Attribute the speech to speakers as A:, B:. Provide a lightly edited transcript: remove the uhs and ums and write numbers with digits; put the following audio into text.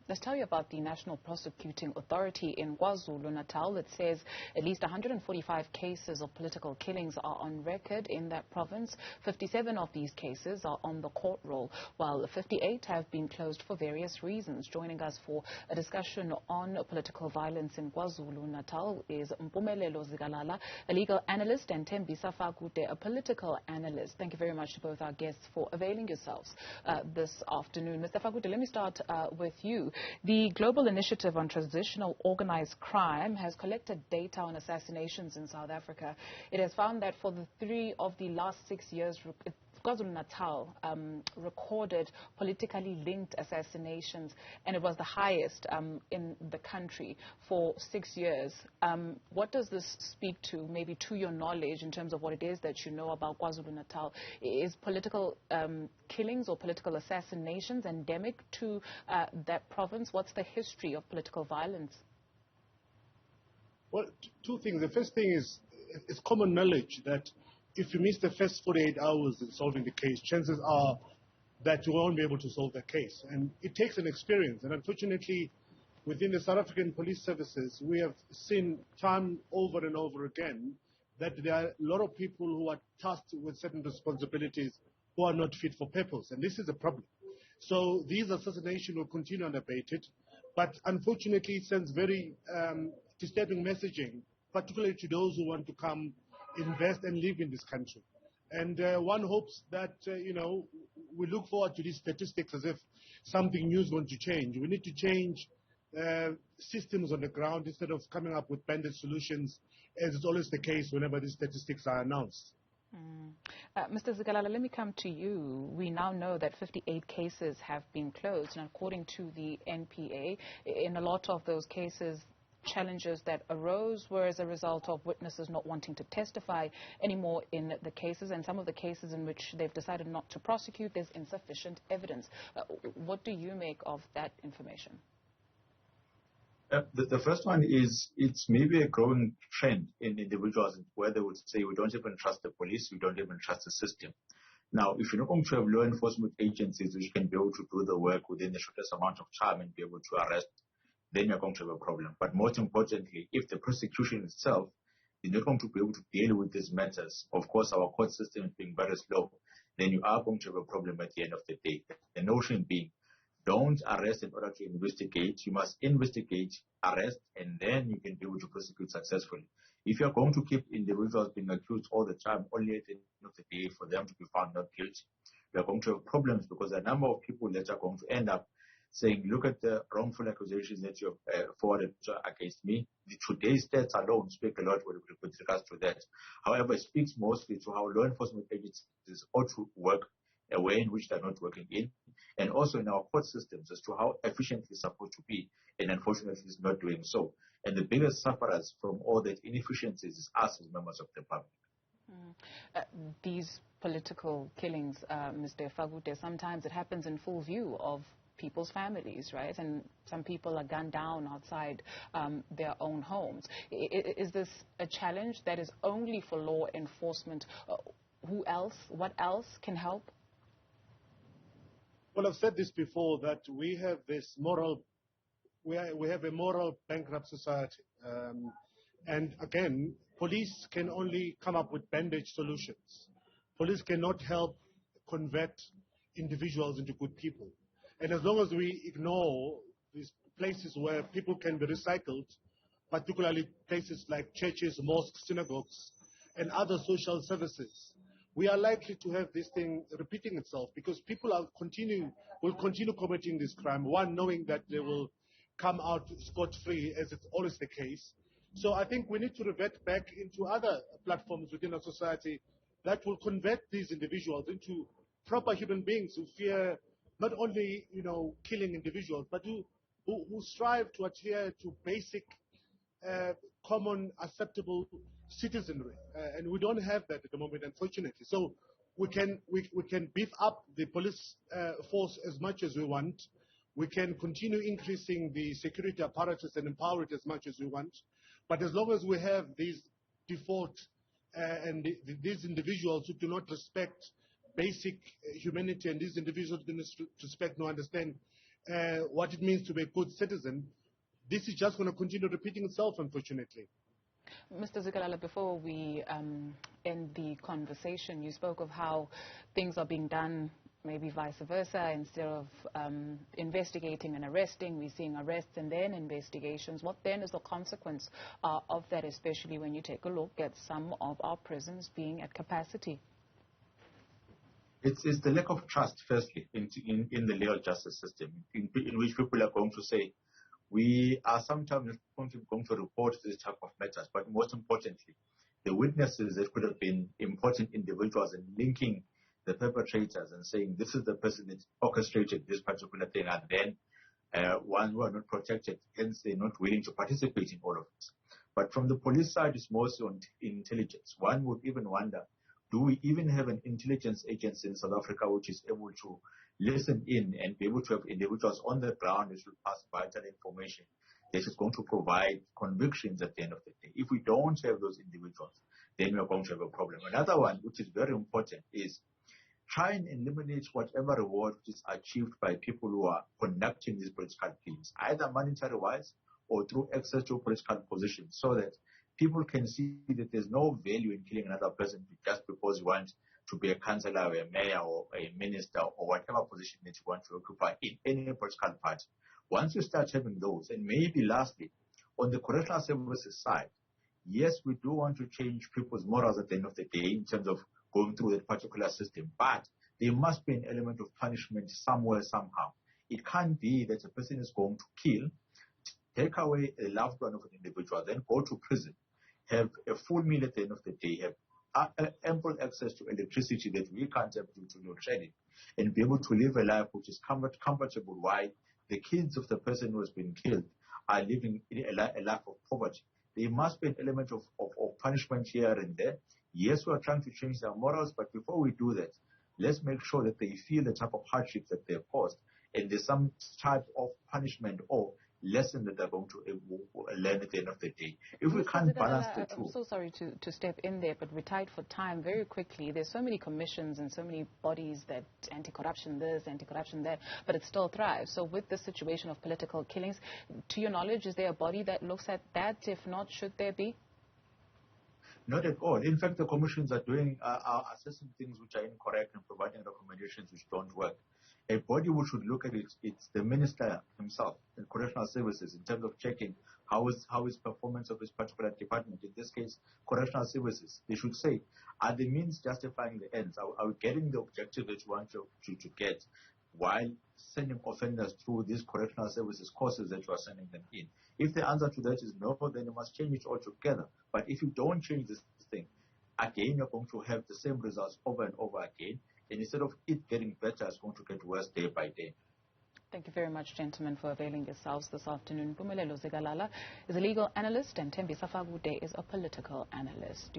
A: Let's tell you about the National Prosecuting Authority in KwaZulu-Natal. It says at least 145 cases of political killings are on record in that province. 57 of these cases are on the court roll, while 58 have been closed for various reasons. Joining us for a discussion on political violence in KwaZulu-Natal is Mpumelelo Zikalala, a legal analyst, and Thembisa Fakude, a political analyst. Thank you very much to both our guests for availing yourselves this afternoon. Mr. Fakude, let me start with you. The Global Initiative on Transitional Organized Crime has collected data on assassinations in South Africa. It has found that for the 3 of the last 6 years, KwaZulu-Natal recorded politically linked assassinations, and it was the highest in the country for 6 years. What does this speak to, maybe to your knowledge, in terms of what it is that you know about KwaZulu-Natal? Is political killings or political assassinations endemic to that province? What's the history of political violence?
B: Well, 2 things. The first thing is, it's common knowledge that if you miss the first 48 hours in solving the case, chances are that you won't be able to solve the case. And it takes an experience. And unfortunately, within the South African police services, we have seen time over and over again that there are a lot of people who are tasked with certain responsibilities who are not fit for purpose. And this is a problem. So these assassinations will continue unabated. But unfortunately, it sends very disturbing messaging, particularly to those who want to come invest and live in this country. And one hopes that, we look forward to these statistics as if something new is going to change. We need to change systems on the ground instead of coming up with bandit solutions, as is always the case whenever these statistics are announced.
A: Mr. Zikalala, let me come to you. We now know that 58 cases have been closed, and according to the NPA, in a lot of those cases, challenges that arose were as a result of witnesses not wanting to testify anymore in the cases, and some of the cases in which they've decided not to prosecute, there's insufficient evidence. What do you make of that information?
C: The first one is, it's maybe a growing trend in individuals where they would say, we don't even trust the police, we don't even trust the system. Now, if you're not going to have law enforcement agencies which can be able to do the work within the shortest amount of time and be able to arrest, then you're going to have a problem. But most importantly, if the prosecution itself is not going to be able to deal with these matters, of course, our court system is being very slow, then you are going to have a problem at the end of the day. The notion being, don't arrest in order to investigate. You must investigate, arrest, and then you can be able to prosecute successfully. If you're going to keep individuals being accused all the time, only at the end of the day for them to be found not guilty, you're going to have problems, because a number of people that are going to end up saying, look at the wrongful accusations that you have forwarded against me. Today's stats alone speak a lot with regards to that. However, it speaks mostly to how law enforcement agencies ought to work, a way in which they're not working in, and also in our court systems as to how efficient it's supposed to be, and unfortunately it's not doing so. And the biggest sufferers from all that inefficiencies is us as members of the public.
A: These political killings, Mr. Fakude, sometimes it happens in full view of people's families, right? And some people are gunned down outside their own homes. Is this a challenge that is only for law enforcement? What else can help?
B: Well, I've said this before, that we have this we have a moral bankrupt society. And again, police can only come up with bandage solutions. Police cannot help convert individuals into good people. And as long as we ignore these places where people can be recycled, particularly places like churches, mosques, synagogues, and other social services, we are likely to have this thing repeating itself, because people will continue committing this crime, one, knowing that they will come out scot-free, as it's always the case. So I think we need to revert back into other platforms within our society that will convert these individuals into proper human beings who fear not only, killing individuals, but who strive to adhere to basic, common, acceptable citizenry. And we don't have that at the moment, unfortunately. So we can beef up the police force as much as we want. We can continue increasing the security apparatus and empower it as much as we want. But as long as we have these default and these individuals who do not respect basic humanity, and these individuals do not respect nor understand what it means to be a good citizen, this is just going to continue repeating itself, unfortunately.
A: Mr. Zikalala, before we end the conversation, you spoke of how things are being done maybe vice versa. Instead of investigating and arresting, we're seeing arrests and then investigations. What then is the consequence of that, especially when you take a look at some of our prisons being at capacity?
C: It's the lack of trust, firstly, in the legal justice system, in which people are going to say, we are sometimes going to report this type of matters, but most importantly, the witnesses that could have been important individuals in linking the perpetrators and saying this is the person that orchestrated this particular thing, and then one who are not protected, hence they're not willing to participate in all of this. But from the police side, it's mostly on intelligence. One would even wonder, do we even have an intelligence agency in South Africa which is able to listen in and be able to have individuals on the ground that should pass vital information that is going to provide convictions at the end of the day? If we don't have those individuals, then we are going to have a problem. Another one, which is very important, is try and eliminate whatever reward which is achieved by people who are conducting these political killings, either monetary-wise or through access to political positions, so that people can see that there's no value in killing another person just because you want to be a councillor or a mayor or a minister or whatever position that you want to occupy in any political party. Once you start having those, and maybe lastly, on the correctional services side, yes, we do want to change people's morals at the end of the day in terms of going through that particular system, but there must be an element of punishment somewhere, somehow. It can't be that a person is going to kill, take away a loved one of an individual, then go to prison, have a full meal at the end of the day, have ample access to electricity that we can't have due to load shedding, and be able to live a life which is comfortable while the kids of the person who has been killed are living a life of poverty. There must be an element of punishment here and there. Yes, we are trying to change their morals, but before we do that, let's make sure that they feel the type of hardship that they've caused, and there's some type of punishment or lesson that they're going to learn at the end of the day. If we can't balance the two.
A: I'm so sorry to step in there, but we're tight for time. Very quickly, there's so many commissions and so many bodies that anti-corruption this, anti-corruption that, but it still thrives. So with this situation of political killings, to your knowledge, is there a body that looks at that? If not, should there be?
C: Not at all. In fact, the commissions are assessing things which are incorrect and providing recommendations which don't work. A body which should look at it, it's the minister himself in correctional services in terms of checking how is performance of his particular department, in this case, correctional services. They should say, are the means justifying the ends? Are we getting the objective that you want to get while sending offenders through these correctional services courses that you are sending them in? If the answer to that is no, then you must change it altogether. But if you don't change this thing, again, you're going to have the same results over and over again. And instead of it getting better, it's going to get worse day by day.
A: Thank you very much, gentlemen, for availing yourselves this afternoon. Mpumelelo Zikalala is a legal analyst and Thembisa Fakude is a political analyst.